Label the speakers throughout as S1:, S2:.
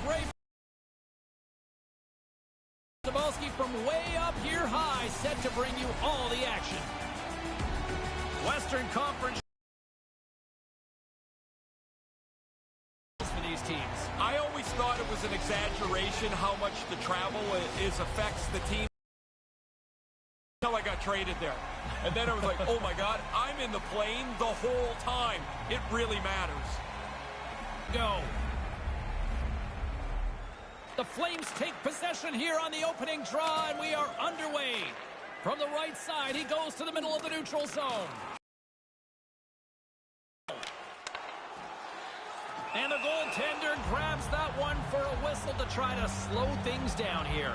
S1: spray. Cebulski from way up here high, set to bring you all the action. Western Conference for these teams.
S2: I always thought it was an exaggeration how much the travel affects the team. Until I got traded there. And then I was like, oh my God, I'm in the plane the whole time. It really matters.
S1: Go. The Flames take possession here on the opening draw, and we are underway. From the right side, he goes to the middle of the neutral zone. And the goaltender grabs that one for a whistle to try to slow things down here.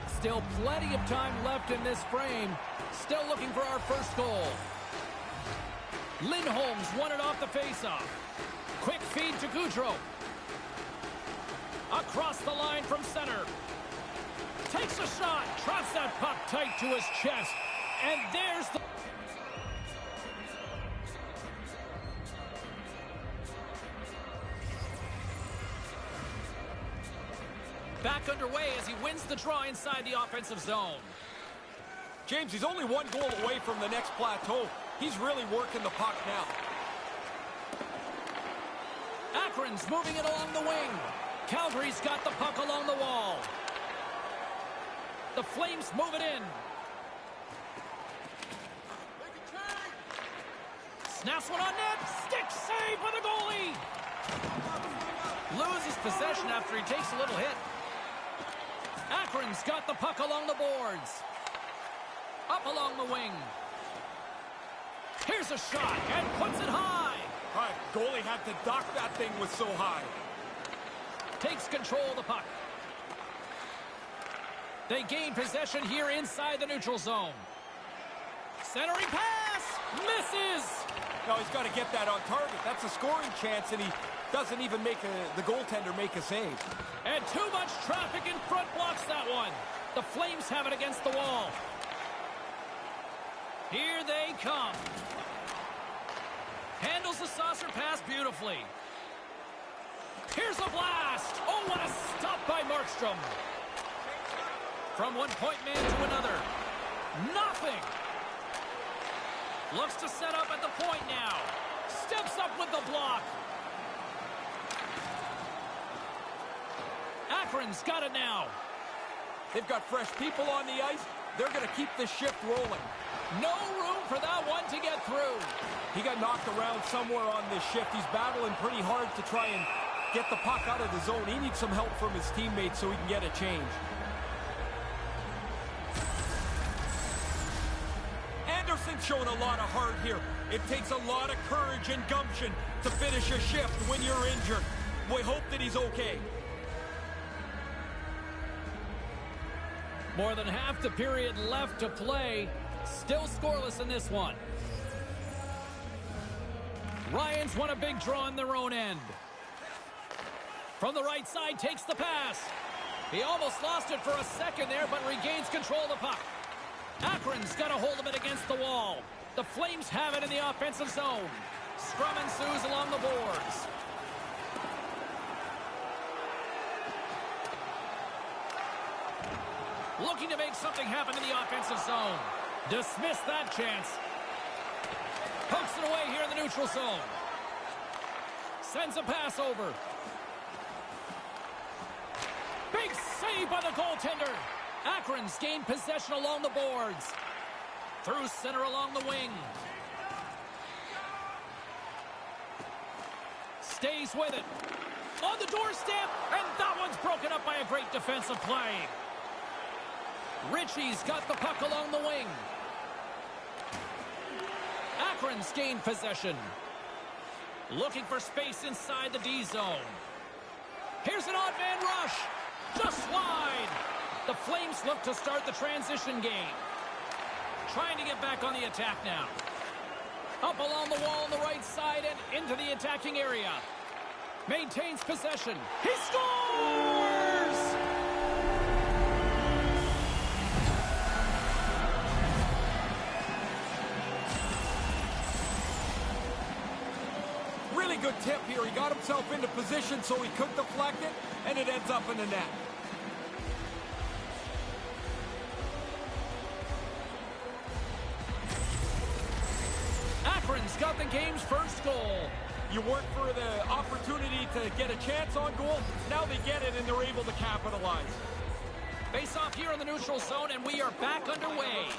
S1: Still plenty of time left in this frame. Still looking for our first goal. Lindholm's won it off the faceoff. Quick feed to Gaudreau. Across the line from center. Takes a shot. Traps that puck tight to his chest. And there's the... Back underway as he wins the draw inside the offensive zone.
S2: James, he's only one goal away from the next plateau. He's really working the puck now.
S1: Akron's moving it along the wing. Calgary's got the puck along the wall. The Flames move it in. Snaps one on net. Stick save by the goalie. Loses possession after he takes a little hit. Akron's got the puck along the boards. Up along the wing. Here's a shot and puts it high.
S2: All right, goalie had to dock that thing was so high.
S1: Takes control of the puck. They gain possession here inside the neutral zone. Centering pass. Misses.
S2: No, he's got to get that on target. That's a scoring chance, and he doesn't even make the goaltender make a save.
S1: And too much traffic in front blocks that one. The Flames have it against the wall. Here they come. Handles the saucer pass beautifully. Here's a blast. Oh, what a stop by Markstrom. From one point man to another. Nothing. Looks to set up at the point now. Steps up with the block. Akron's got it now.
S2: They've got fresh people on the ice. They're going to keep this shift rolling.
S1: No room for that one to get through.
S2: He got knocked around somewhere on this shift. He's battling pretty hard to try and get the puck out of the zone. He needs some help from his teammates so he can get a change. Anderson's showing a lot of heart here. It takes a lot of courage and gumption to finish a shift when you're injured. We hope that he's okay.
S1: More than half the period left to play. Still scoreless in this one. Ryan's won a big draw in their own end. From the right side, takes the pass. He almost lost it for a second there, but regains control of the puck. Akron's got a hold of it against the wall. The Flames have it in the offensive zone. Scrum ensues along the boards. Looking to make something happen in the offensive zone. Dismiss that chance. Pokes it away here in the neutral zone. Sends a pass over. Big save by the goaltender. Akron's gained possession along the boards. Through center along the wing. Stays with it. On the doorstep. And that one's broken up by a great defensive play. Ritchie's got the puck along the wing. Akron's gained possession. Looking for space inside the D zone. Here's an odd man rush. Just wide. The Flames look to start the transition game. Trying to get back on the attack now. Up along the wall on the right side and into the attacking area. Maintains possession. He scores!
S2: good tip here. He got himself into position so he could deflect it, and it ends up in the net.
S1: Akron's got the game's first goal.
S2: You work for the opportunity to get a chance on goal. Now they get it, and they're able to capitalize.
S1: Face off here in the neutral zone, and we are back underway.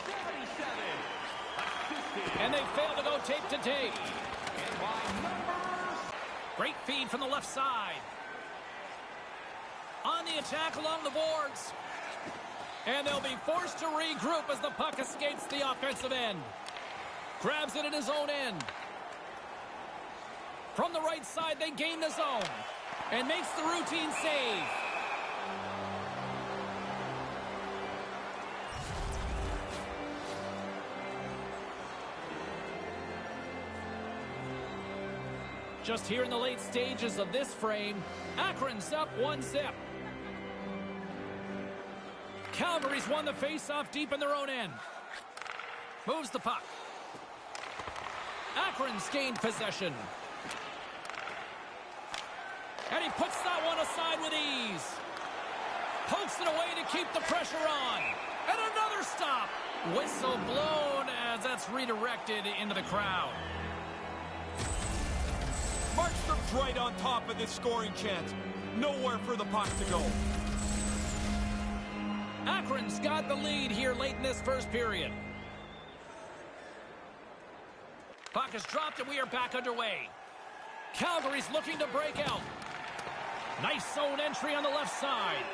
S1: And they fail to go tape to tape. Great feed from the left side. On the attack along the boards. And they'll be forced to regroup as the puck escapes the offensive end. Grabs it in his own end. From the right side, they gain the zone. And makes the routine save. Just here in the late stages of this frame, Akron's up 1-0. Calgary's won the face-off deep in their own end. Moves the puck. Akron's gained possession. And he puts that one aside with ease. Pokes it away to keep the pressure on. And another stop. Whistle blown as that's redirected into the crowd.
S2: Markstrom's right on top of this scoring chance. Nowhere for the puck to go.
S1: Akron's got the lead here late in this first period. Puck is dropped and we are back underway. Calgary's looking to break out. Nice zone entry on the left side.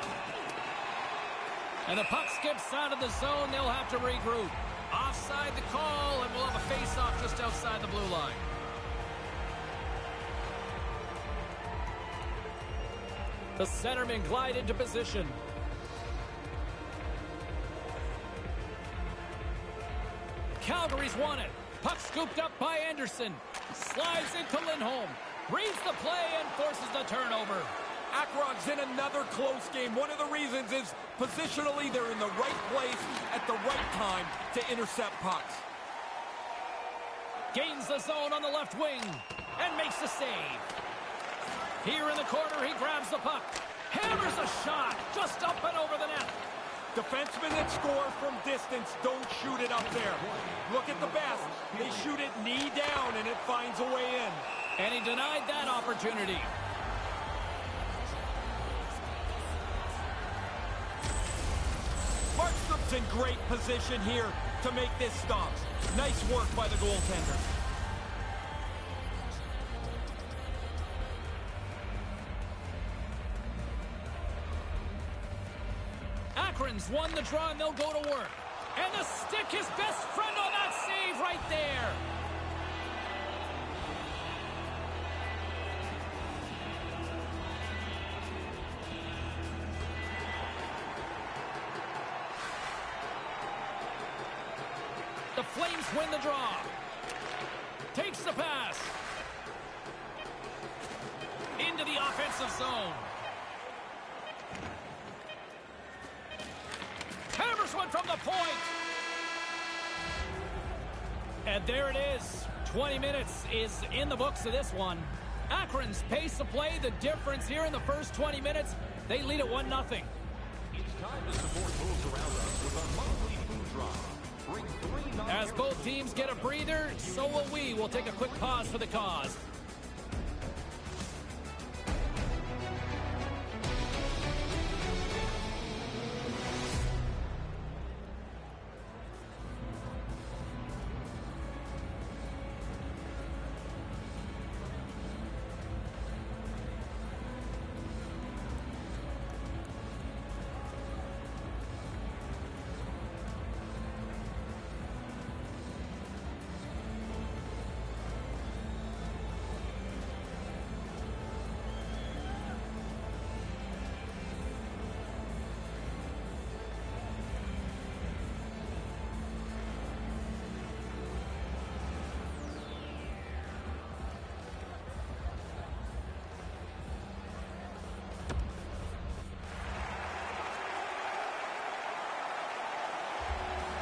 S1: And the puck skips out of the zone. They'll have to regroup. Offside the call, and we'll have a face-off just outside the blue line. The centerman glide into position. Calgary's won it. Puck scooped up by Anderson. Slides into Lindholm. Reads the play and forces the turnover.
S2: Akron's in another close game. One of the reasons is positionally they're in the right place at the right time to intercept pucks.
S1: Gains the zone on the left wing and makes the save. Here in the corner, he grabs the puck. Hammers a shot just up and over the net.
S2: Defensemen that score from distance don't shoot it up there. Look at the best. They shoot it knee down, and it finds a way in.
S1: And he denied that opportunity.
S2: Markstrom's in great position here to make this stop. Nice work by the goaltender.
S1: Akron's won the draw, and they'll go to work. And the stick, his best friend on that save right there. The Flames win the draw. Takes the pass. Into the offensive zone. Hammers one from the point. And there it is. 20 minutes is in the books of this one. Akron's pace of play, the difference here in the first 20 minutes. They lead at 1-0.
S3: It's time to support those around us with a monthly food drive.
S1: As both teams get a breather, so will we. We'll take a quick pause for the cause.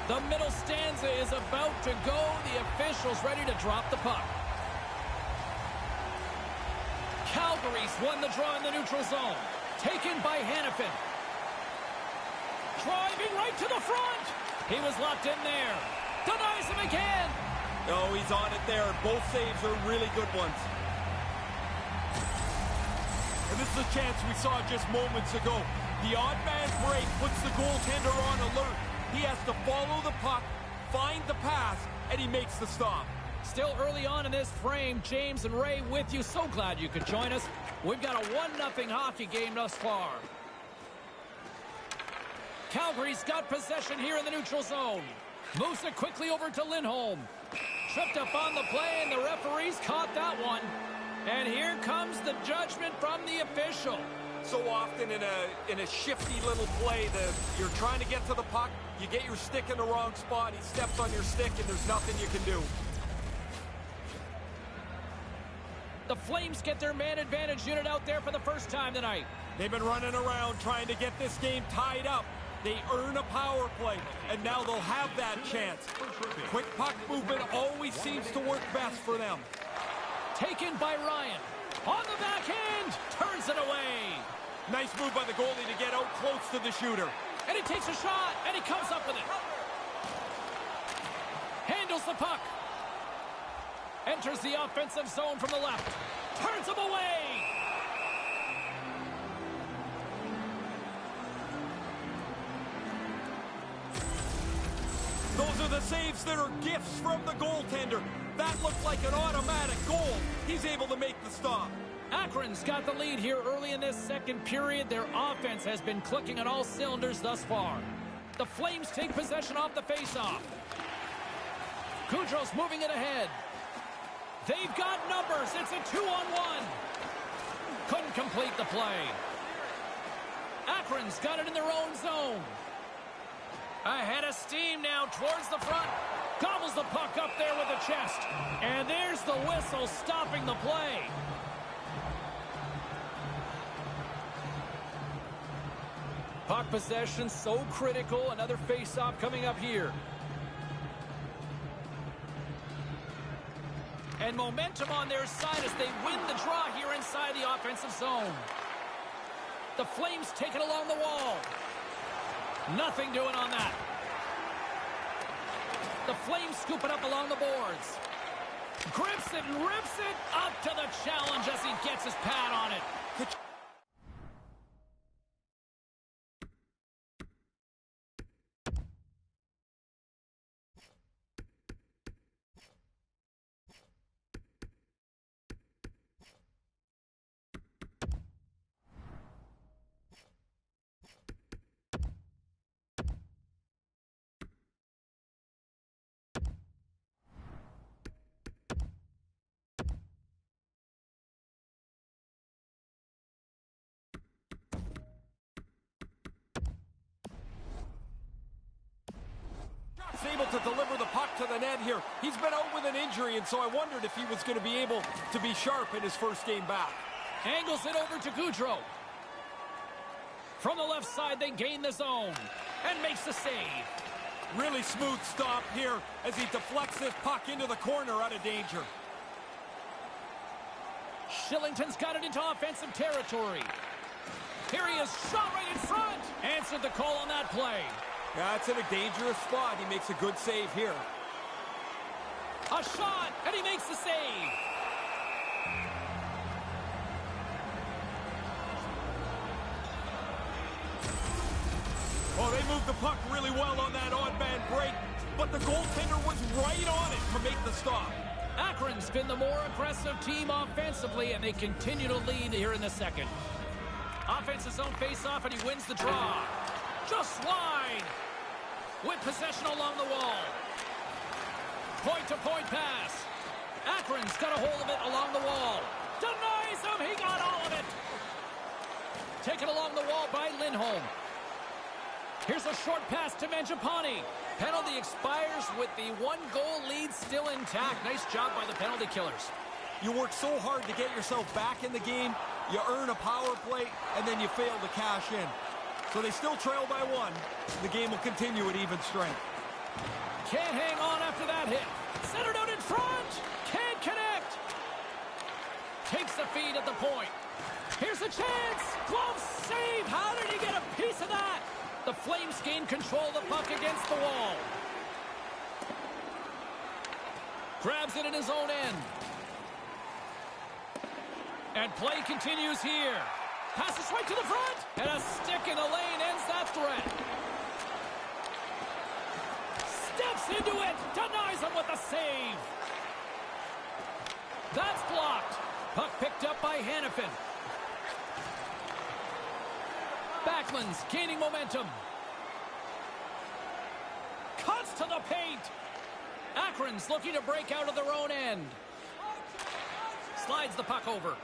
S1: The middle stanza is about to go. The officials ready to drop the puck. He's won the draw in the neutral zone. Taken by Hannafin. Driving right to the front. He was locked in there. Denies him again.
S2: Oh, he's on it there. Both saves are really good ones. And this is a chance we saw just moments ago. The odd man break puts the goaltender on alert. He has to follow the puck, find the pass, and he makes the stop.
S1: Still early on in this frame, James and Ray with you. So glad you could join us. We've got a 1-0 hockey game thus far. Calgary's got possession here in the neutral zone. Moves it quickly over to Lindholm. Tripped up on the play, and the referees caught that one. And here comes the judgment from the official.
S2: So often in a shifty little play, you're trying to get to the puck, you get your stick in the wrong spot, he steps on your stick, and there's nothing you can do.
S1: The Flames get their man advantage unit out there for the first time tonight.
S2: They've been running around trying to get this game tied up. They earn a power play, and now they'll have that chance. Quick puck movement always seems to work best for them.
S1: Taken by Ryan. On the backhand, turns it away.
S2: Nice move by the goalie to get out close to the shooter.
S1: And he takes a shot, and he comes up with it. Handles the puck. Enters the offensive zone from the left. Turns him away.
S2: Those are the saves that are gifts from the goaltender. That looked like an automatic goal. He's able to make the stop.
S1: Akron's got the lead here early in this second period. Their offense has been clicking on all cylinders thus far. The Flames take possession off the faceoff. Goudreau's moving it ahead. They've got numbers. It's a 2-on-1. Couldn't complete the play. Akron's got it in their own zone. Ahead of steam now towards the front. Gobbles the puck up there with the chest. And there's the whistle stopping the play. Puck possession so critical. Another face-off coming up here. And momentum on their side as they win the draw here inside the offensive zone. The Flames take it along the wall. Nothing doing on that. The Flames scoop it up along the boards. Grips it and rips it up to the challenge as he gets his pad on it.
S2: Able to deliver the puck to the net here. He's been out with an injury, and so I wondered if he was going to be able to be sharp in his first game back.
S1: Angles it over to Goudreau. From the left side, they gain the zone and makes the save.
S2: Really smooth stop here as he deflects this puck into the corner out of danger.
S1: Shillington's got it into offensive territory. Here he is, shot right in front. Answered the call on that play.
S2: That's in a dangerous spot. He makes a good save here.
S1: A shot, and he makes the save.
S2: Oh, they moved the puck really well on that odd man break, but the goaltender was right on it to make the stop.
S1: Akron's been the more aggressive team offensively, and they continue to lead here in the second. Offensive zone face-off, and he wins the draw. Just wide. With possession along the wall. Point-to-point pass. Akron's got a hold of it along the wall. Denies him. He got all of it. Taken along the wall by Lindholm. Here's a short pass to Mangiapane. Penalty expires with the 1-goal lead still intact. Nice job by the penalty killers.
S2: You work so hard to get yourself back in the game. You earn a power play, and then you fail to cash in. So they still trail by 1. The game will continue at even strength.
S1: Can't hang on after that hit. Centered out in front. Can't connect. Takes the feed at the point. Here's a chance. Close save. How did he get a piece of that? The Flames gain control of the puck against the wall. Grabs it in his own end. And play continues here. Passes right to the front. And a stick in the lane ends that threat. Steps into it. Denies him with a save. That's blocked. Puck picked up by Hannafin. Backman's gaining momentum. Cuts to the paint. Akron's looking to break out of their own end. Slides the puck over.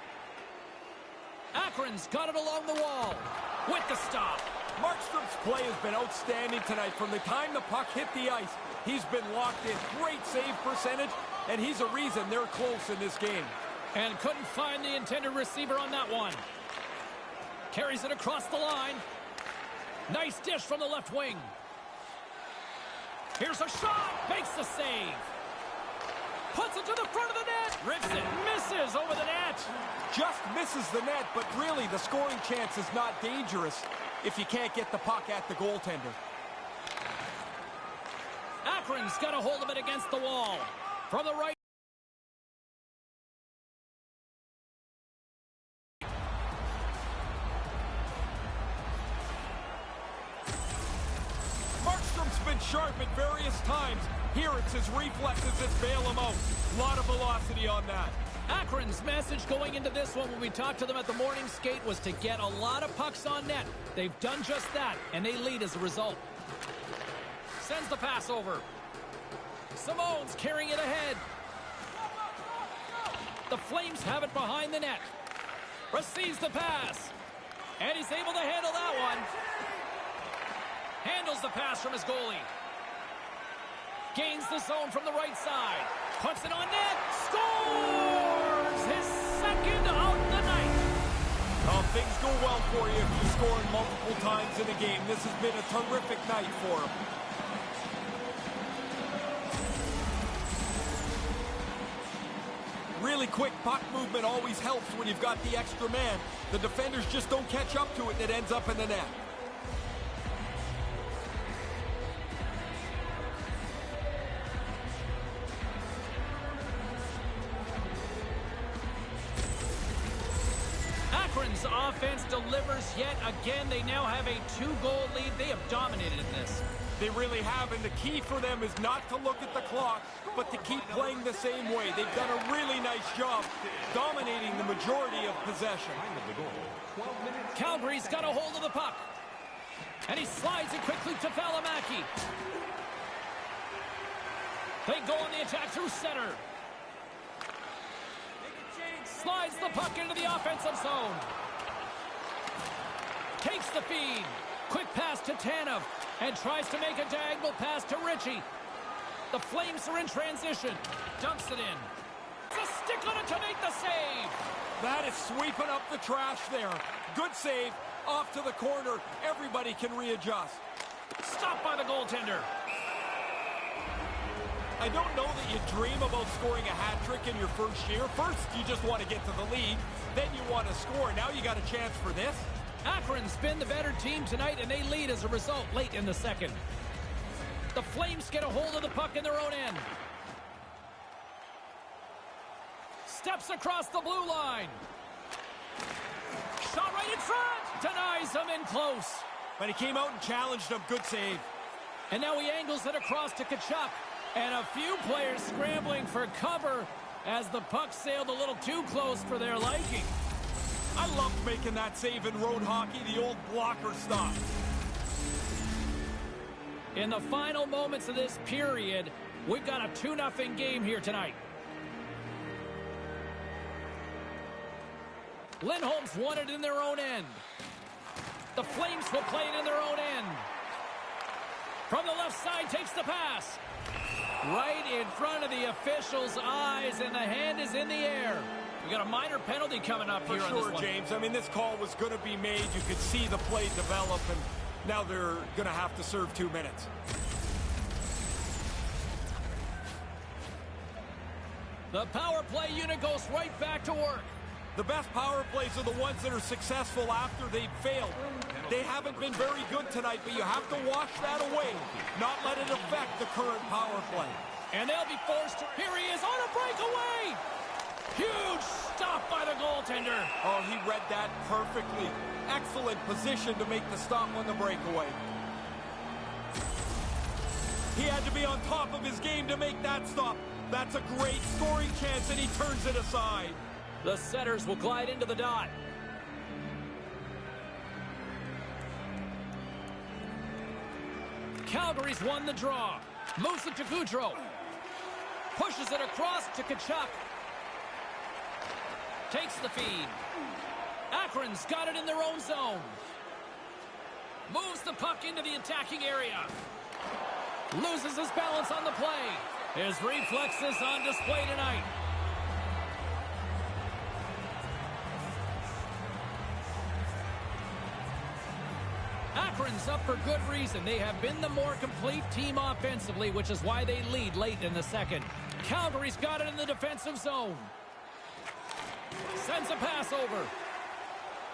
S1: Akron's got it along the wall. With the stop.
S2: Markstrom's play has been outstanding tonight. From the time the puck hit the ice, he's been locked in. Great save percentage, and he's a reason they're close in this game.
S1: And couldn't find the intended receiver on that one. Carries it across the line. Nice dish from the left wing. Here's a shot. Makes the save. Puts it to the front of the net. Rips it. Misses over the net.
S2: Just misses the net, but really the scoring chance is not dangerous if you can't get the puck at the goaltender.
S1: Akron's got a hold of it against the wall. From the right.
S2: Markstrom's been sharp at various times. Here it's his reflexes that bail him out. A lot of velocity on that.
S1: Akron's message going into this one when we talked to them at the morning skate was to get a lot of pucks on net. They've done just that, and they lead as a result. Sends the pass over. Simone's carrying it ahead. The Flames have it behind the net. Receives the pass. And he's able to handle that one. Handles the pass from his goalie. Gains the zone from the right side. Puts it on net. Scores! His second of the night.
S2: Things go well for you if you're scoring multiple times in a game. This has been a terrific night for him. Really quick puck movement always helps when you've got the extra man. The defenders just don't catch up to it and it ends up in the net.
S1: Akron's offense delivers yet again. They now have a 2-goal lead. They have dominated in this.
S2: They really have, and the key for them is not to look at the clock, but to keep playing the same way. They've done a really nice job dominating the majority of possession.
S1: Calgary's got a hold of the puck. And he slides it quickly to Valimaki. They go on the attack through center. Slides the puck into the offensive zone. Takes the feed. Quick pass to Tanev. And tries to make a diagonal pass to Ritchie. The Flames are in transition. Dumps it in. It's a stick on it to make the save.
S2: That is sweeping up the trash there. Good save. Off to the corner. Everybody can readjust.
S1: Stopped by the goaltender.
S2: I don't know that you dream about scoring a hat trick in your first year. First, you just want to get to the lead. Then you want to score. Now you got a chance for this.
S1: Akron's been the better team tonight, and they lead as a result late in the second. The Flames get a hold of the puck in their own end. Steps across the blue line. Shot right in front. Denies him in close.
S2: But he came out and challenged him. Good save.
S1: And now he angles it across to Tkachuk. And a few players scrambling for cover as the puck sailed a little too close for their liking.
S2: I loved making that save in road hockey, the old blocker stop.
S1: In the final moments of this period, we've got a 2-0 game here tonight. Lindholm's won it in their own end. The Flames will play it in their own end. From the left side, takes the pass. Right in front of the official's eyes, and the hand is in the air. We got a minor penalty coming up here on this one.
S2: For sure, James. I mean, this call was going to be made. You could see the play develop, and now they're going to have to serve 2 minutes.
S1: The power play unit goes right back to work.
S2: The best power plays are the ones that are successful after they've failed. They haven't been very good tonight, but you have to wash that away, not let it affect the current power play.
S1: And they'll be forced to... Here he is on a breakaway! Huge stop by the goaltender.
S2: Oh, he read that perfectly. Excellent position to make the stop on the breakaway. He had to be on top of his game to make that stop. That's a great scoring chance, and he turns it aside.
S1: The setters will glide into the dot. Calgary's won the draw. Moves it to Gaudreau. Pushes it across to Tkachuk. Takes the feed. Akron's got it in their own zone. Moves the puck into the attacking area. Loses his balance on the play. His reflexes on display tonight. Akron's up for good reason. They have been the more complete team offensively, which is why they lead late in the second. Calgary's got it in the defensive zone. Sends a pass over.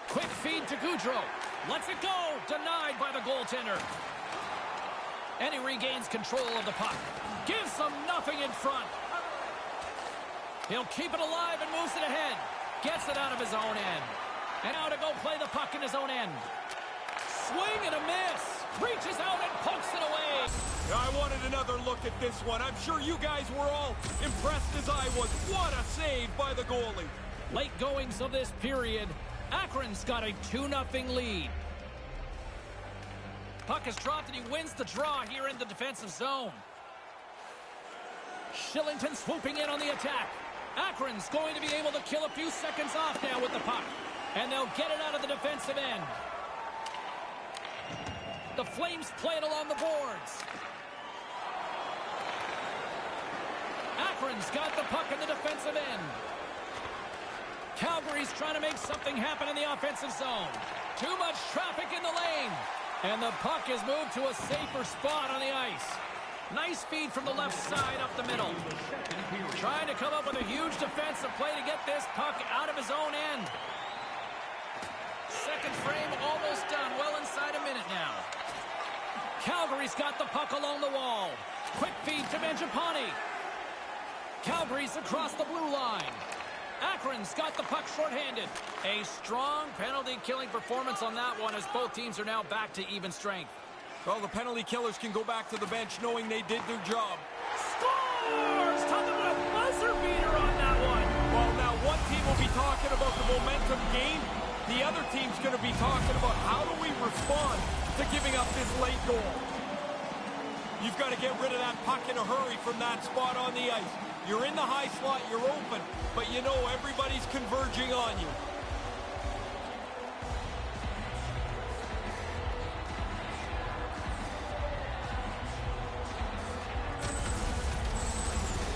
S1: Quick feed to Gaudreau. Lets it go. Denied by the goaltender. And he regains control of the puck. Gives them nothing in front. He'll keep it alive and moves it ahead. Gets it out of his own end. And now to go play the puck in his own end. Swing and a miss. Reaches out and pokes it away.
S2: I wanted another look at this one. I'm sure you guys were all impressed as I was. What a save by the goalie.
S1: Late goings of this period. Akron's got a 2-0 lead. Puck is dropped and he wins the draw here in the defensive zone. Shillington swooping in on the attack. Akron's going to be able to kill a few seconds off now with the puck. And they'll get it out of the defensive end. The Flames play it along the boards. Akron's got the puck in the defensive end. Calgary's trying to make something happen in the offensive zone. Too much traffic in the lane. And the puck is moved to a safer spot on the ice. Nice feed from the left side up the middle. Trying to come up with a huge defensive play to get this puck out of his own end. Second frame almost done. Well inside a minute now. Calgary's got the puck along the wall. Quick feed to Mangiapane. Calgary's across the blue line. Akron's got the puck shorthanded. A strong penalty-killing performance on that one as both teams are now back to even strength.
S2: Well, the penalty killers can go back to the bench knowing they did their job.
S1: Scores! Talking about a buzzer beater on that one.
S2: Well, now one team will be talking about the momentum gain. The other team's going to be talking about how do we respond to giving up this late goal. You've got to get rid of that puck in a hurry from that spot on the ice. You're in the high slot, you're open, but you know everybody's converging on you.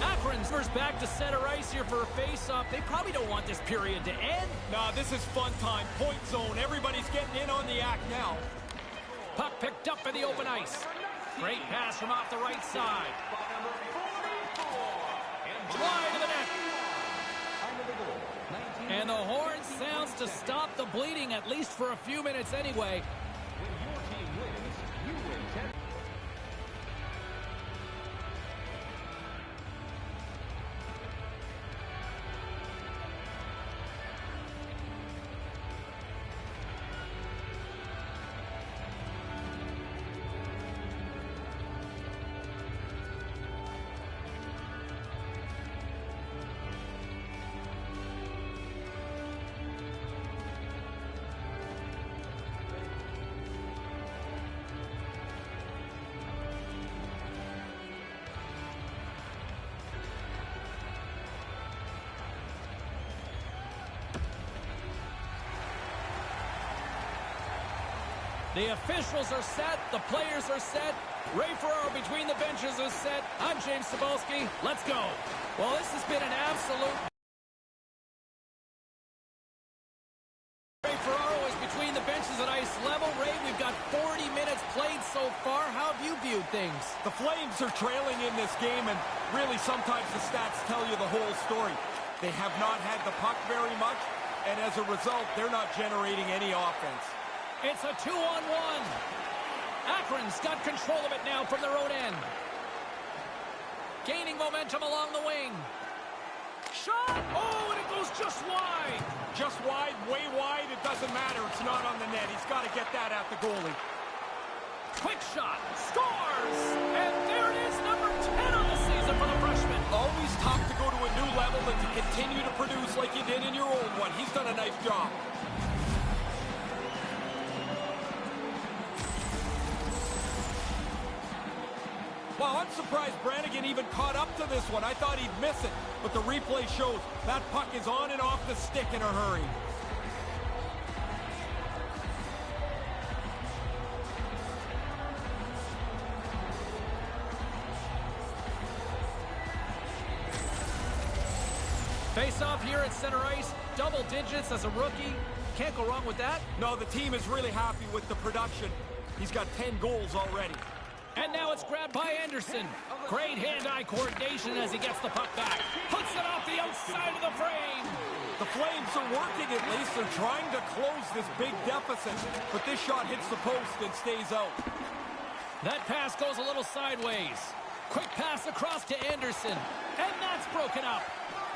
S1: Akron's first back to center ice here for a face-off. They probably don't want this period to end.
S2: Nah, this is fun time. Point zone. Everybody's getting in on the act now.
S1: Puck picked up in the open ice. Great pass from off the right side. Wide of the net. And the horn sounds to stop the bleeding, at least for a few minutes anyway.
S3: When your team wins, you win 10.
S1: The officials are set. The players are set. Ray Ferraro between the benches is set. I'm James Cebulski. Let's go. Well, this has been an absolute... Ray Ferraro is between the benches at ice level. Ray, we've got 40 minutes played so far. How have you viewed things?
S2: The Flames are trailing in this game, and really sometimes the stats tell you the whole story. They have not had the puck very much. and as a result, they're not generating any offense.
S1: It's a 2-on-1. Akron's got control of it now from their own end. Gaining momentum along the wing. Shot! Oh, and it goes just wide.
S2: Just wide, way wide, it doesn't matter. It's not on the net. He's got to get that at the goalie.
S1: Quick shot. Scores! And there it is, number 10 on the season for the freshman.
S2: Always tough to go to a new level and to continue to produce like you did in your old one. He's done a nice job. Wow, I'm surprised Brannigan even caught up to this one. I thought he'd miss it, but the replay shows that puck is on and off the stick in a hurry.
S1: Face off here at center ice. Double digits as a rookie. Can't go wrong with that.
S2: No, the team is really happy with the production. He's got 10 goals already.
S1: And now it's grabbed by Anderson. Great hand-eye coordination as he gets the puck back. Puts it off the outside of the frame.
S2: The Flames are working at least. They're trying to close this big deficit. But this shot hits the post and stays out.
S1: That pass goes a little sideways. Quick pass across to Anderson. And that's broken up.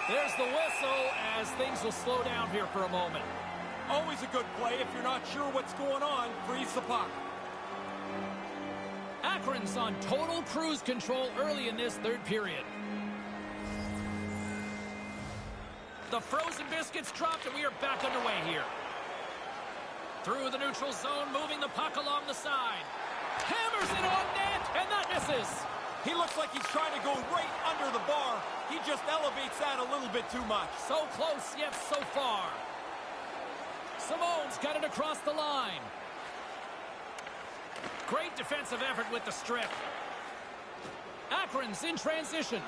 S1: There's the whistle as things will slow down here for a moment.
S2: Always a good play. If you're not sure what's going on, freeze the puck.
S1: Akron's on total cruise control early in this third period. The frozen biscuits dropped and we are back underway here. Through the neutral zone, moving the puck along the side. Hammers it on net, and that misses.
S2: He looks like he's trying to go right under the bar. He just elevates that a little bit too much.
S1: So close, yet so far. Simone's got it across the line. Great defensive effort with the strip. Akron's in transition.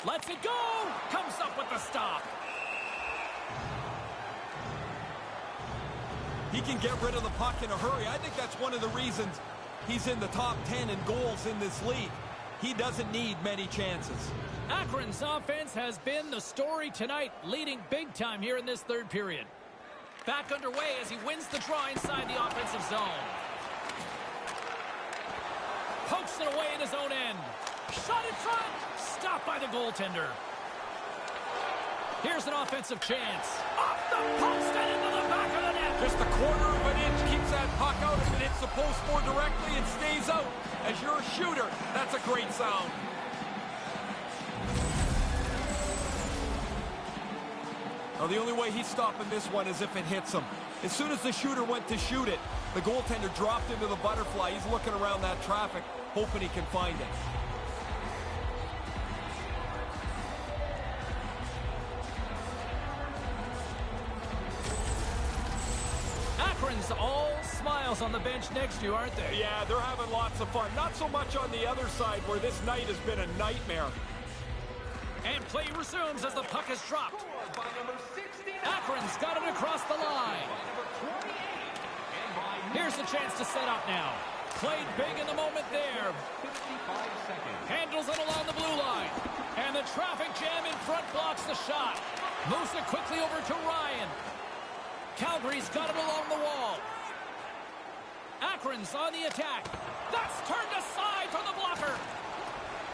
S1: Lets it go. Comes up with the stop.
S2: He can get rid of the puck in a hurry. I think that's one of the reasons he's in the top 10 in goals in this league. He doesn't need many chances.
S1: Akron's offense has been the story tonight, leading big time here in this third period. Back underway as he wins the draw inside the offensive zone. Pokes it away in his own end. Shot in front. Stopped by the goaltender. Here's an offensive chance. Off the post and into the back of the net.
S2: Just a quarter of an inch keeps that puck out. If it hits the post more directly, it stays out. As you're a shooter, that's a great sound. Now, the only way he's stopping this one is if it hits him. As soon as the shooter went to shoot it, the goaltender dropped into the butterfly. He's looking around that traffic, hoping he can find it.
S1: Akron's all smiles on the bench next to you, aren't they?
S2: Yeah, they're having lots of fun. Not so much on the other side, where this night has been a nightmare.
S1: And play resumes as the puck is dropped. Akron's got it across the line. Here's a chance to set up now. Played big in the moment there. Handles it along the blue line. And the traffic jam in front blocks the shot. Moves it quickly over to Ryan. Calgary's got it along the wall. Akron's on the attack. That's turned aside from the blocker.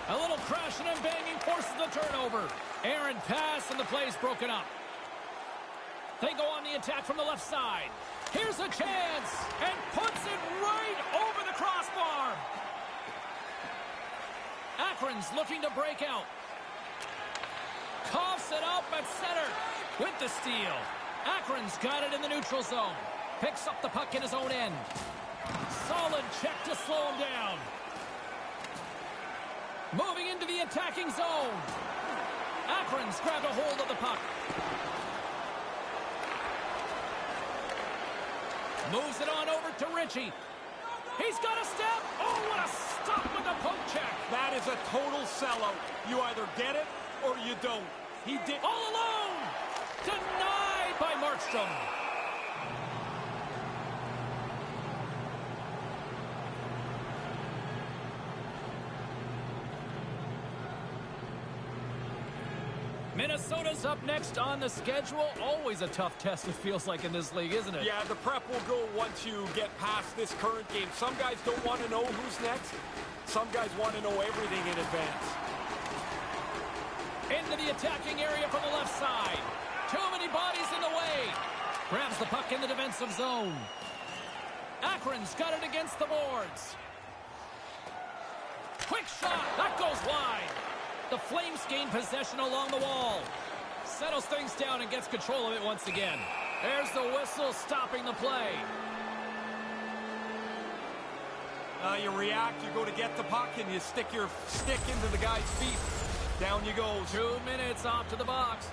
S1: A little crashing and banging forces the turnover. Aaron pass and the play's broken up. They go on the attack from the left side. Here's a chance and puts it right over the crossbar. Akron's looking to break out. Coughs it up at center with the steal. Akron's got it in the neutral zone. Picks up the puck in his own end. Solid check to slow him down. Moving into the attacking zone. Akron's grabbed a hold of the puck. Moves it on over to Ritchie. He's got a step. Oh, what a stop with a poke check.
S2: That is a total sellout. You either get it or you don't. He did.
S1: All alone. Denied by Markstrom. Minnesota's up next on the schedule. Always a tough test, it feels like, in this league, isn't it?
S2: Yeah, the prep will go once you get past this current game. Some guys don't want to know who's next. Some guys want to know everything in advance.
S1: Into the attacking area from the left side. Too many bodies in the way. Grabs the puck in the defensive zone. Akron's got it against the boards. Quick shot. That goes wide. The Flames gain possession along the wall. Settles things down and gets control of it once again. There's the whistle stopping the play.
S2: You react, you go to get the puck, and you stick your stick into the guy's feet. Down you go.
S1: 2 minutes off to the box.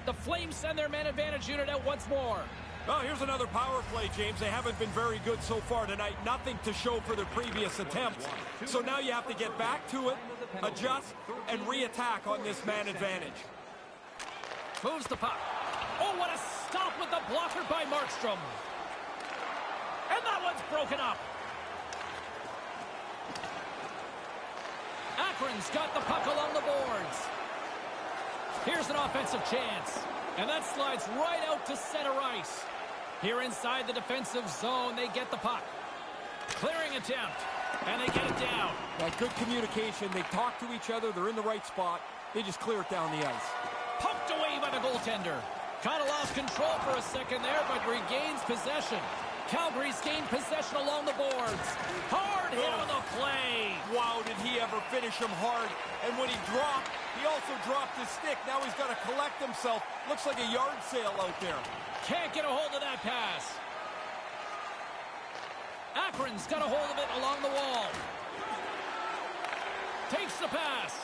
S1: The Flames send their man advantage unit out once more.
S2: Well, here's another power play, James. They haven't been very good so far tonight. Nothing to show for their previous attempts. So now you have to get back to it, adjust, and re-attack on this man advantage.
S1: Moves the puck. Oh, what a stop with the blocker by Markstrom. And that one's broken up. Akron's got the puck along the boards. Here's an offensive chance. And that slides right out to center ice. Here inside the defensive zone, they get the puck. Clearing attempt. And they get it down.
S2: Good communication. They talk to each other. They're in the right spot. They just clear it down the ice.
S1: Poked away by the goaltender. Kind of lost control for a second there, but regains possession. Calgary's gained possession along the boards. Hard hit on the play.
S2: Wow, did he ever finish him hard. And when he dropped, he also dropped his stick. Now he's got to collect himself. Looks like a yard sale out there.
S1: Can't get a hold of that pass. Akron's got a hold of it along the wall. Takes the pass.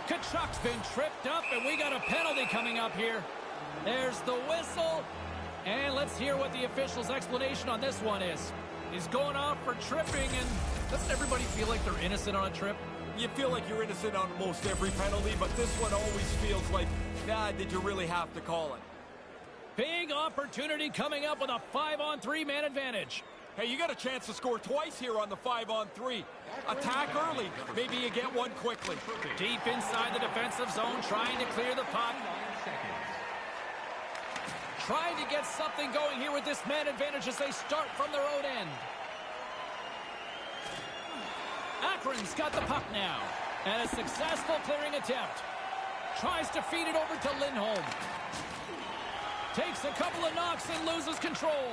S1: Kachuk's been tripped up, and we got a penalty coming up here. There's the whistle. And let's hear what the official's explanation on this one is. He's going off for tripping, and doesn't everybody feel like they're innocent on a trip?
S2: You feel like you're innocent on most every penalty, but this one always feels like, did you really have to call it?
S1: Big opportunity coming up with a 5-on-3 man advantage.
S2: Hey, you got a chance to score twice here on the 5-on-3. Attack early. Maybe you get one quickly.
S1: Deep inside the defensive zone, trying to clear the puck. Trying to get something going here with this man advantage as they start from their own end. Akron's got the puck now. And a successful clearing attempt. Tries to feed it over to Lindholm. Takes a couple of knocks and loses control.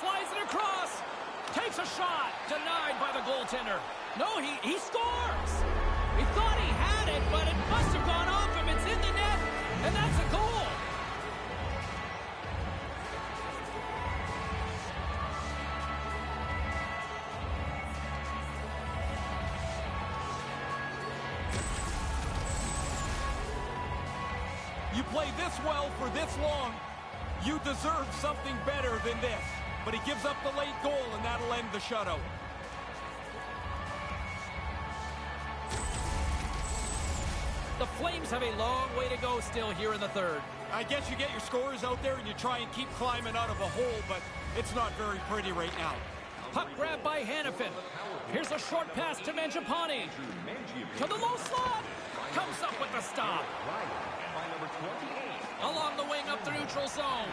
S1: Slides it across. Takes a shot. Denied by the goaltender. No, he scores. He thought he had it, but it must have gone off him. It's in the net, and that's a goal.
S2: You play this well for this long, you deserve something better than this. But he gives up the late goal, and that'll end the shutout.
S1: The Flames have a long way to go still here in the third.
S2: I guess you get your scorers out there and you try and keep climbing out of a hole, but it's not very pretty right now.
S1: Puck grab by Hanifin. Here's a short pass to Mangiapane. To the low slot. Comes up with the stop. Along the wing up the neutral zone.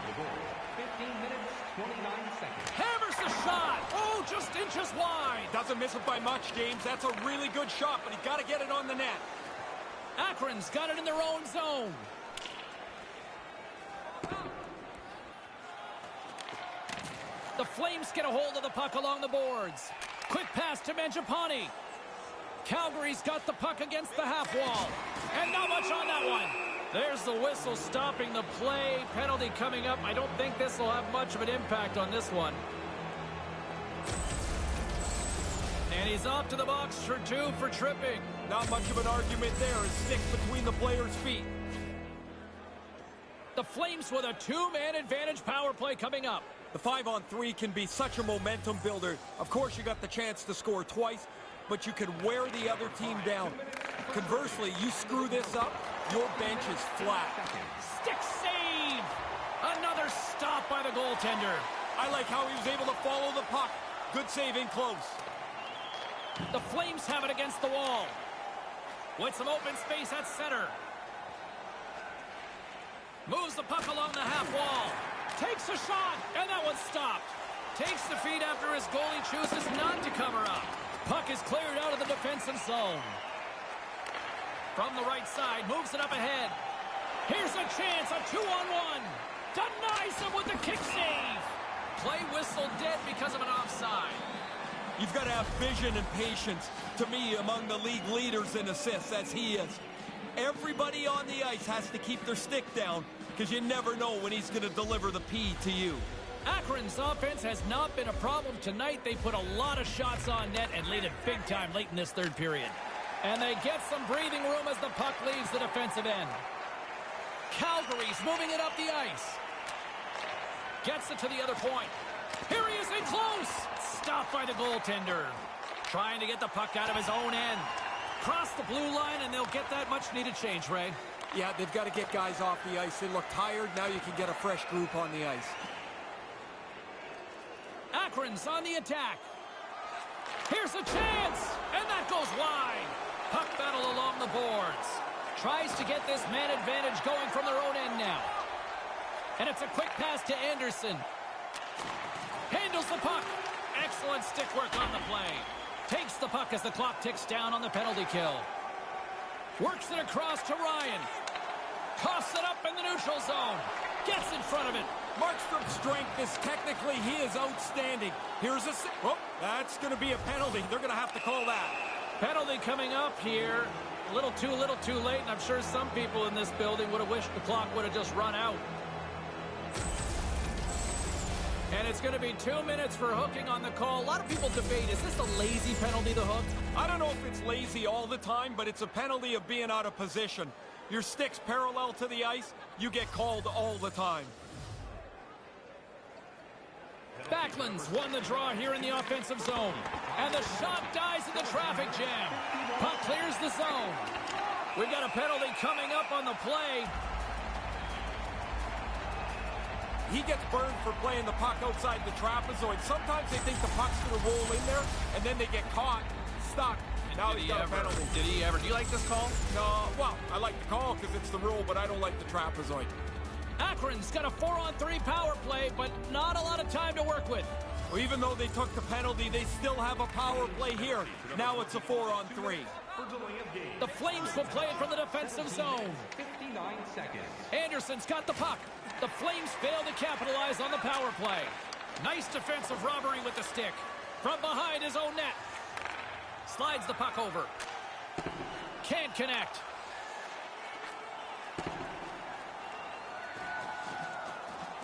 S3: 15 minutes, 29 seconds.
S1: Hammers the shot. Oh, just inches wide.
S2: Doesn't miss it by much, James. That's a really good shot, but he's got to get it on the net.
S1: Akron's got it in their own zone. The Flames get a hold of the puck along the boards. Quick pass to Mangiapane. Calgary's got the puck against the half wall. And not much on that one. There's the whistle stopping the play. Penalty coming up. I don't think this will have much of an impact on this one. And he's off to the box for 2 for tripping.
S2: Not much of an argument there. A stick between the player's feet.
S1: The Flames with a 2-man advantage power play coming up.
S2: The 5-on-3 can be such a momentum builder. Of course, you got the chance to score twice, but you can wear the other team down. Conversely, you screw this up, your bench is flat.
S1: Stick save! Another stop by the goaltender.
S2: I like how he was able to follow the puck. Good save in close.
S1: The Flames have it against the wall. With some open space at center. Moves the puck along the half wall. Takes a shot, and that one's stopped. Takes the feed after his goalie chooses not to cover up. Puck is cleared out of the defensive zone. From the right side, moves it up ahead. Here's a chance, a 2-on-1. Denies him with the kick save. Play whistle dead because of an offside.
S2: You've got to have vision and patience, to me, among the league leaders in assists, as he is. Everybody on the ice has to keep their stick down, because you never know when he's going to deliver the P to you.
S1: Akron's offense has not been a problem tonight. They put a lot of shots on net and lead it big time late in this third period. And they get some breathing room as the puck leaves the defensive end. Calgary's moving it up the ice. Gets it to the other point. Here he is in close. Stopped by the goaltender. Trying to get the puck out of his own end. Cross the blue line, and they'll get that much-needed change, Ray.
S2: Yeah, they've got to get guys off the ice. They look tired. Now you can get a fresh group on the ice.
S1: Akron's on the attack. Here's a chance, and that goes wide. Puck battle along the boards. Tries to get this man advantage going from their own end now. And it's a quick pass to Anderson. Handles the puck. Excellent stick work on the play. Takes the puck as the clock ticks down on the penalty kill. Works it across to Ryan. Coughs it up in the neutral zone. Gets in front of it.
S2: Markstrom's strength is technically, he is outstanding. Here's a... Oh, that's going to be a penalty. They're going to have to call that.
S1: Penalty coming up here. A little too late, and I'm sure some people in this building would have wished the clock would have just run out. And it's going to be 2 minutes for hooking on the call. A lot of people debate, is this a lazy penalty to hook?
S2: I don't know if it's lazy all the time, but it's a penalty of being out of position. Your stick's parallel to the ice, you get called all the time.
S1: Backlund's won the draw here in the offensive zone. And the shot dies in the traffic jam. Puck clears the zone. We've got a penalty coming up on the play.
S2: He gets burned for playing the puck outside the trapezoid. Sometimes they think the puck's going to roll in there, and then they get caught, stuck. Now he's got a penalty.
S1: Did he ever? Do you like this call?
S2: No, well, I like the call because it's the rule, but I don't like the trapezoid.
S1: Akron's got a 4-on-3 power play, but not a lot of time to work with.
S2: Well, even though they took the penalty, they still have a power play here. Now it's a 4-on-3.
S1: The Flames will play it from the defensive zone.
S3: 59 seconds.
S1: Anderson's got the puck. The Flames fail to capitalize on the power play. Nice defensive robbery with the stick. From behind his own net. Slides the puck over. Can't connect.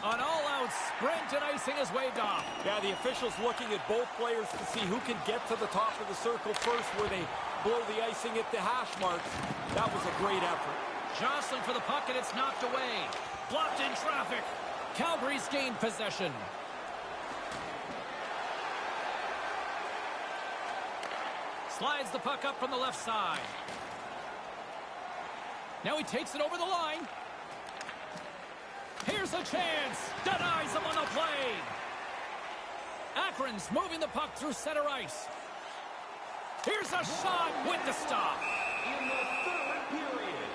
S1: An all-out sprint, and icing is waved off.
S2: Yeah, the officials looking at both players to see who can get to the top of the circle first where they blow the icing at the hash marks. That was a great effort.
S1: Jostling for the puck, and it's knocked away. Blocked in traffic. Calgary's gained possession. Slides the puck up from the left side. Now he takes it over the line. Here's a chance. Denies him on the play. Akron's moving the puck through center ice. Here's a shot with the stop.
S3: In the third period.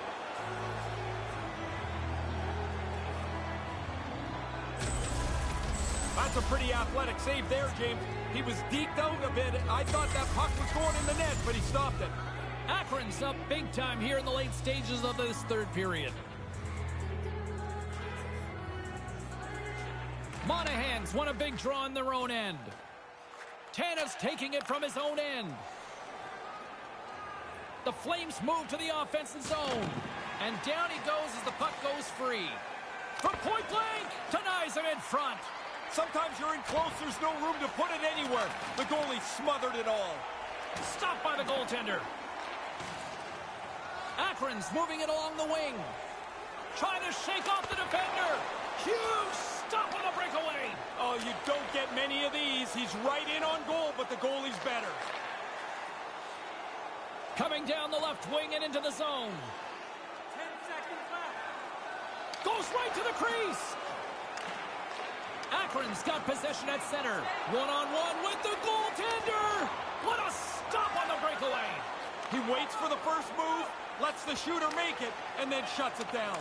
S2: That's a pretty athletic save there, James. He was deked out a bit. I thought that puck was going in the net, but he stopped it.
S1: Akron's up big time here in the late stages of this third period. Monahan's won a big draw in their own end. Tanev's taking it from his own end. The Flames move to the offensive zone. And down he goes as the puck goes free. From point blank, denies him in front.
S2: Sometimes you're in close, there's no room to put it anywhere. The goalie smothered it all.
S1: Stopped by the goaltender. Akron's moving it along the wing. Trying to shake off the defender. Huge stop on the breakaway.
S2: Oh, you don't get many of these. He's right in on goal, but the goalie's better.
S1: Coming down the left wing and into the zone.
S2: 10 seconds left.
S1: Goes right to the crease. Akron's got possession at center. One-on-one with the goaltender. What a stop on the breakaway.
S2: He waits for the first move, lets the shooter make it, and then shuts it down.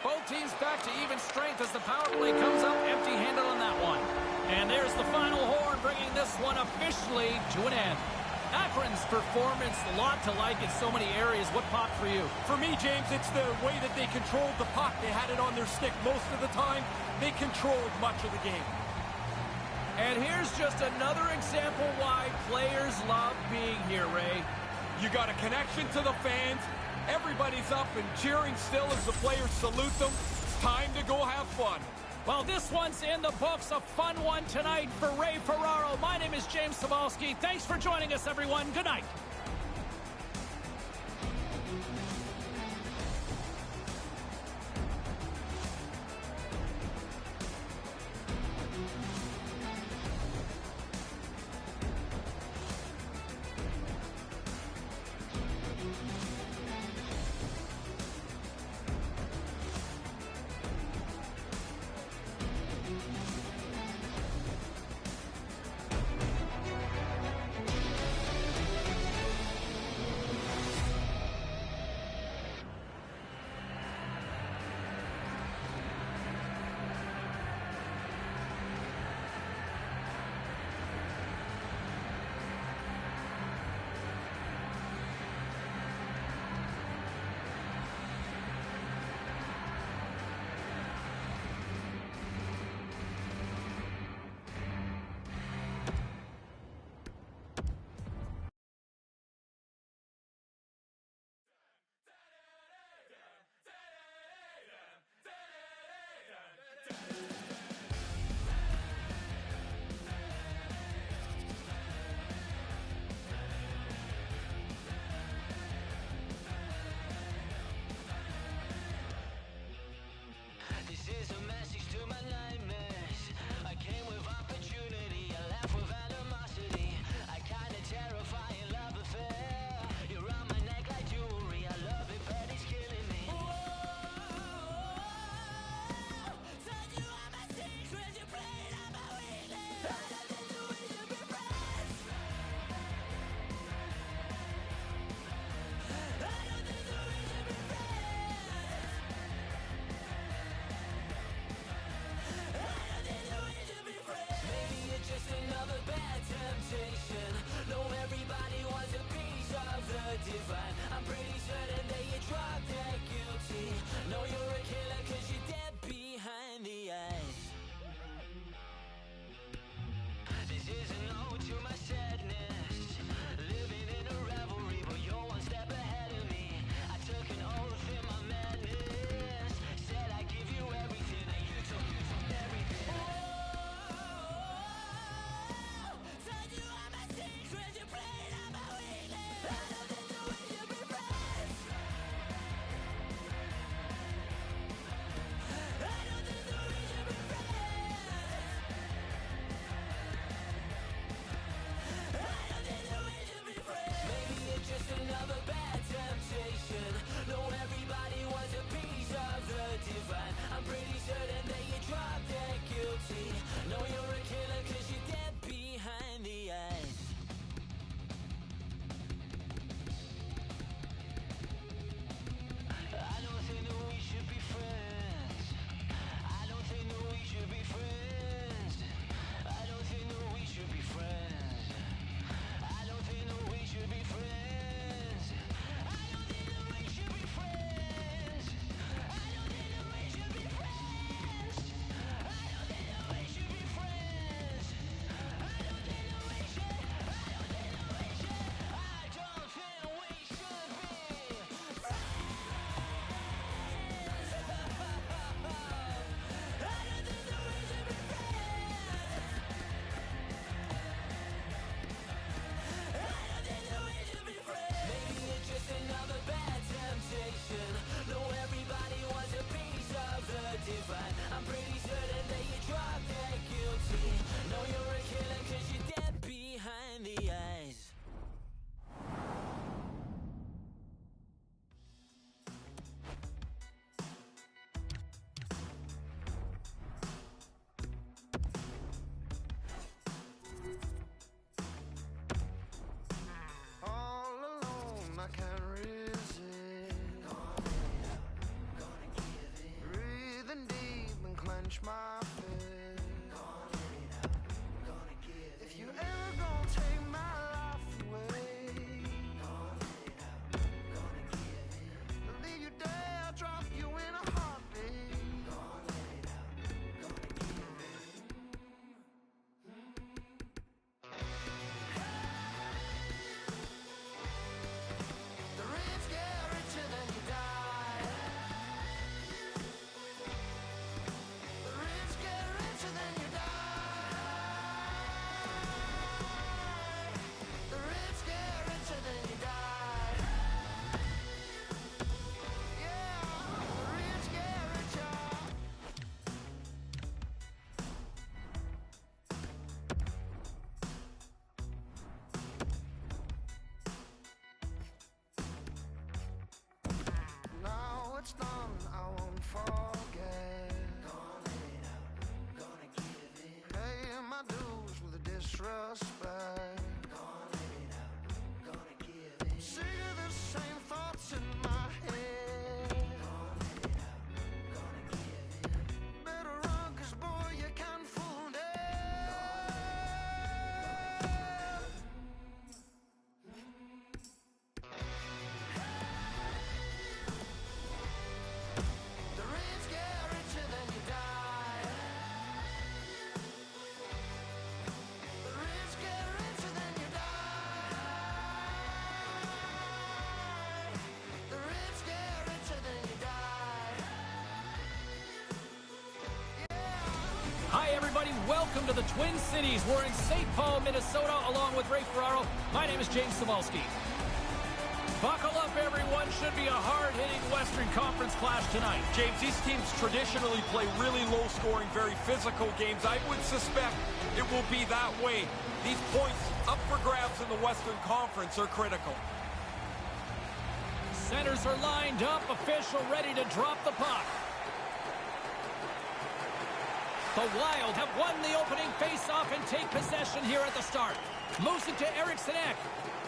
S1: Both teams back to even strength as the power play comes up empty-handed on that one. And there's the final horn, bringing this one officially to an end. Akron's performance, a lot to like in so many areas. What popped for you?
S2: For me, James, it's the way that they controlled the puck. They had it on their stick most of the time. They controlled much of the game.
S1: And here's just another example why players love being here, Ray.
S2: You got a connection to the fans. Everybody's up and cheering still as the players salute them. It's time to go have fun.
S1: Well, this one's in the books. A fun one tonight for Ray Ferraro. My name is James Cebulski. Thanks for joining us, everyone. Good night.
S4: forget. Gonna let it out, gonna give in. Paying my dues with the disrespect. Gonna let it out, gonna give in. Sick of the same thoughts in my head. Gonna let it out, gonna give in. Better run, 'cause boy, you can't fool them. The rich get richer than you die. The rich get richer than you die. The rich get richer than you die.
S1: Hi, everybody. Welcome to the Twin Cities. We're in St. Paul, Minnesota, along with Ray Ferraro. My name is James Cebulski. Buckle up, everyone. Should be a hard-hitting Western Conference clash tonight.
S2: James, these teams traditionally play really low-scoring, very physical games. I would suspect it will be that way. These points up for grabs in the Western Conference are critical.
S1: Centers are lined up. Official ready to drop the puck. The Wild have won the opening face-off and take possession here at the start. Moves it to Eriksson Ek.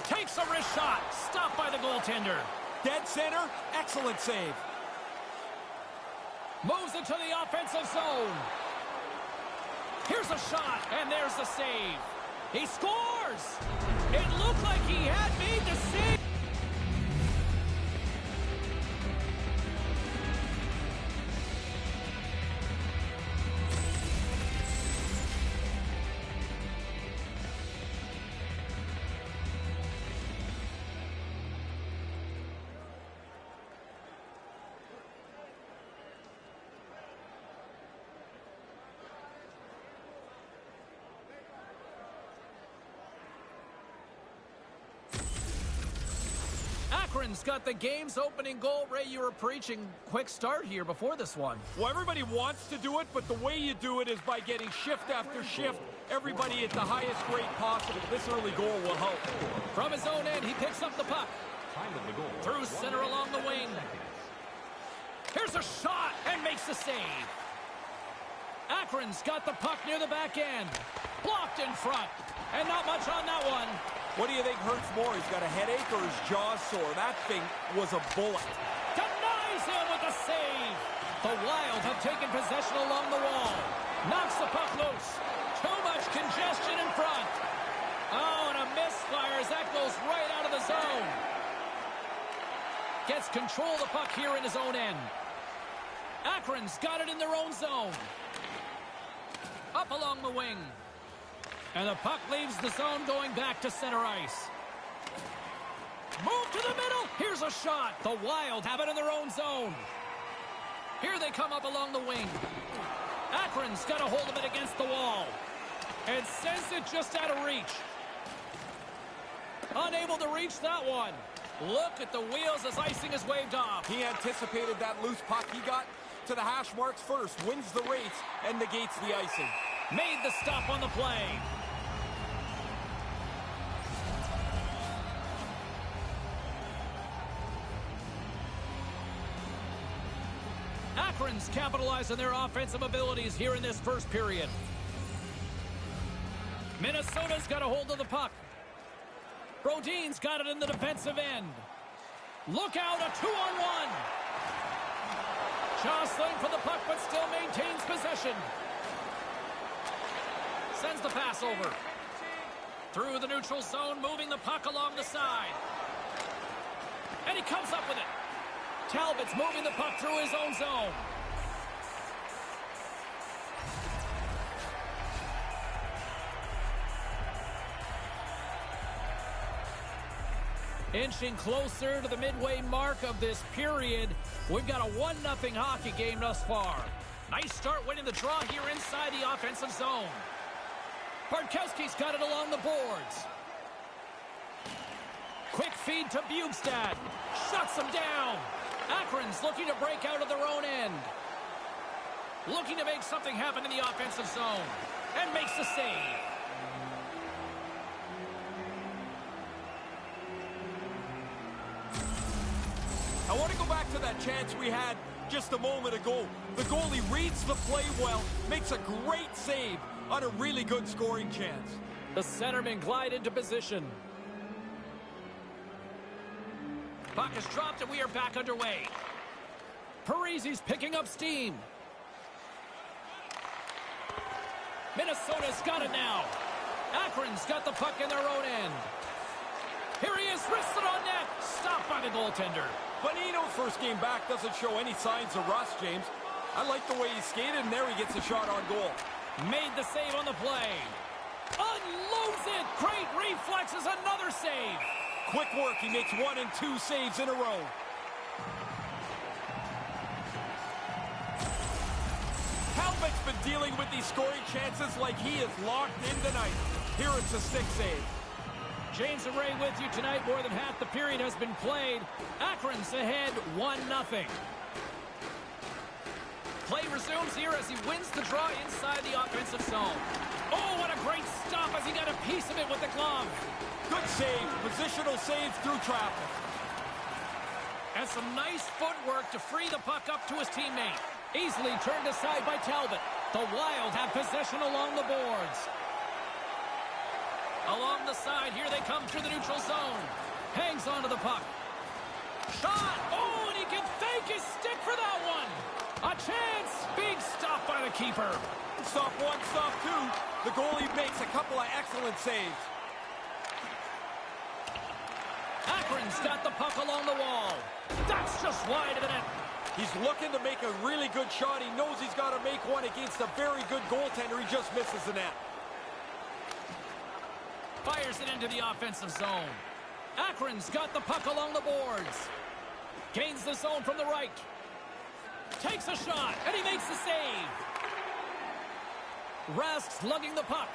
S1: Takes a wrist shot. Stopped by the goaltender.
S2: Dead center, excellent save.
S1: Moves it to the offensive zone. Here's a shot, and there's the save. He scores! It looked like he had made the save. Akron's got the game's opening goal. Ray, you were preaching quick start here before this one.
S2: Well, everybody wants to do it, but the way you do it is by getting shift after shift. Everybody at the highest rate possible. This early goal will help.
S1: From his own end, he picks up the puck.
S3: Time of the goal.
S1: Through center along the wing. Here's a shot and makes the save. Akron's got the puck near the back end. Blocked in front. And not much on that one.
S2: What do you think hurts more? He's got a headache or his jaw sore? That thing was a bullet.
S1: Denies him with a save. The Wild have taken possession along the wall. Knocks the puck loose. Too much congestion in front. Oh, and a misfire as that goes right out of the zone. Gets control of the puck here in his own end. Akron's got it in their own zone. Up along the wing. And the puck leaves the zone going back to center ice. Move to the middle. Here's a shot. The Wild have it in their own zone. Here they come up along the wing. Akron's got a hold of it against the wall. And sends it just out of reach. Unable to reach that one. Look at the wheels as icing is waved off.
S2: He anticipated that loose puck. He got to the hash marks first, wins the race, and negates the icing.
S1: Made the stop on the play. Akron's capitalize on their offensive abilities here in this first period. Minnesota's got a hold of the puck. Brodin's got it in the defensive end. Look out, a 2-on-1. Jostling for the puck, but still maintains possession. Sends the pass over. Through the neutral zone, moving the puck along the side. And he comes up with it. Talbot's moving the puck through his own zone. Inching closer to the midway mark of this period. We've got a 1-0 hockey game thus far. Nice start winning the draw here inside the offensive zone. Bartkowski's got it along the boards. Quick feed to Bugstad. Shuts him down. Akron's looking to break out of their own end. Looking to make something happen in the offensive zone. And makes the save.
S2: I want to go back to that chance we had just a moment ago. The goalie reads the play well, makes a great save on a really good scoring chance.
S1: The centermen glide into position. Puck is dropped and we are back underway. Parisi's picking up steam. Minnesota's got it now. Akron's got the puck in their own end. Here he is, wristed on net. Stopped by the goaltender.
S2: Bonino's first game back doesn't show any signs of rust, James. I like the way he skated, and there he gets a shot on goal.
S1: Made the save on the play. Unloads it. Great reflexes, another save.
S2: Quick work. He makes 1 and 2 saves in a row. Halbeck's been dealing with these scoring chances like he is locked in tonight. Here it's a stick save.
S1: James and Ray with you tonight. More than half the period has been played. Akron's ahead 1-0. Play resumes here as he wins the draw inside the offensive zone. Oh, what a great stop as he got a piece of it with the glove.
S2: Good save. Positional save through traffic.
S1: And some nice footwork to free the puck up to his teammate. Easily turned aside by Talbot. The Wild have possession along the boards. Along the side, here they come through the neutral zone. Hangs onto the puck. Shot! Oh, and he can fake his stick for that one. A chance! Big stop by the keeper.
S2: Stop one, stop two. The goalie makes a couple of excellent saves.
S1: Akron's got the puck along the wall. That's just wide of the net.
S2: He's looking to make a really good shot. He knows he's got to make one against a very good goaltender. He just misses the net.
S1: Fires it into the offensive zone. Akron's got the puck along the boards. Gains the zone from the right. Takes a shot, and he makes the save. Rask's lugging the puck.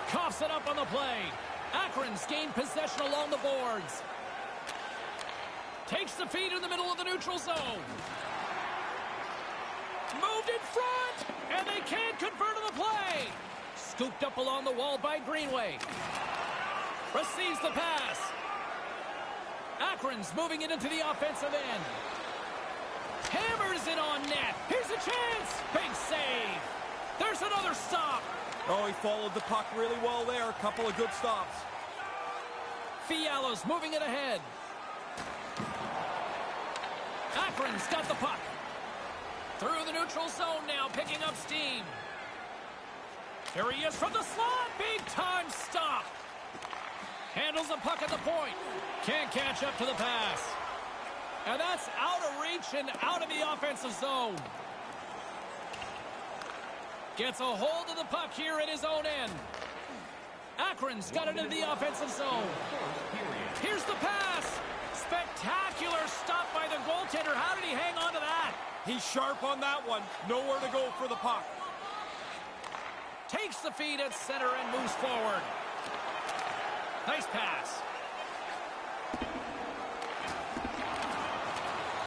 S1: Coughs it up on the play. Akron's gained possession along the boards. Takes the feed in the middle of the neutral zone. Moved in front, and they can't convert on the play. Scooped up along the wall by Greenway. Receives the pass. Akron's moving it into the offensive end. Hammers it on net. Here's a chance. Big save. There's another stop.
S2: Oh, he followed the puck really well there. A couple of good stops.
S1: Fiala's moving it ahead. Akron's got the puck. Through the neutral zone now, picking up steam. Here he is from the slot. Big time stop. Handles the puck at the point. Can't catch up to the pass. And that's out of reach and out of the offensive zone. Gets a hold of the puck here at his own end. Akron's got it into the offensive zone. Here's the pass. Spectacular stop by the goaltender. How did he hang on to that?
S2: He's sharp on that one. Nowhere to go for the puck.
S1: Takes the feed at center and moves forward. Nice pass.